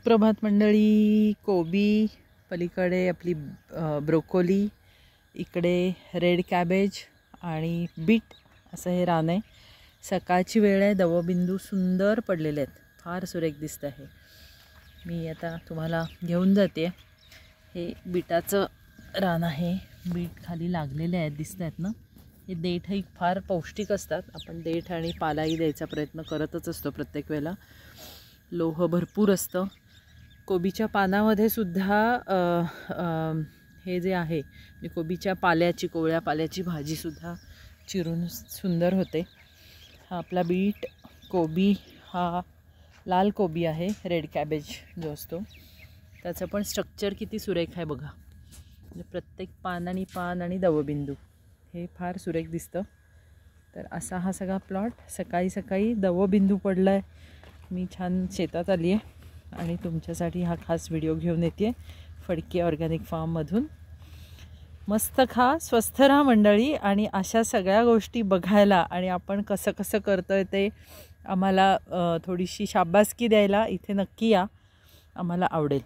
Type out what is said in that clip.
सुप्रभात मंडळी. कोबी, पलीकडे आपली ब्रोकोली, इकडे रेड कॅबेज आणि बीट असं हे रान आहे. सकाळची वेळ आहे. दवबिंदू सुंदर पडलेले आहेत, फार सुरेख दिसत आहे. मी आता तुम्हाला घेऊन जाते. हे बीटाचं रान आहे. बीट खाली लागलेले आहेत, दिसत आहेत ना. हे देठही फार पौष्टिक असतात. आपण देठ आणि पालाही द्यायचा प्रयत्न करतच असतो प्रत्येक वेळेला. लोह भरपूर असतं. कोबीच्या पानामध्ये सुद्धा हे जे आहे कोबीच्या पाल्याची, कोवळ्या पाल्याची भाजीसुद्धा चिरून सुंदर होते. हा आपला बीट, कोबी, हा लाल कोबी आहे. रेड कॅबेज जो असतो त्याचं पण स्ट्रक्चर किती सुरेख आहे बघा. म्हणजे प्रत्येक पान आणि दवबिंदू हे फार सुरेख दिसतं. तर असा हा सगळा प्लॉट. सकाळी सकाळी दवबिंदू पडला आहे. मी छान शेतात आली आहे आणि तुमच्यासाठी हा खास व्हिडिओ घेऊन येते आहे फडके ऑर्गॅनिक फार्ममधून. मस्त खा, स्वस्थ राहा मंडळी. आणि अशा सगळ्या गोष्टी बघायला आणि आपण कसं कसं करतो आहे ते आम्हाला थोडीशी शाबासकी द्यायला इथे नक्की या, आम्हाला आवडेल.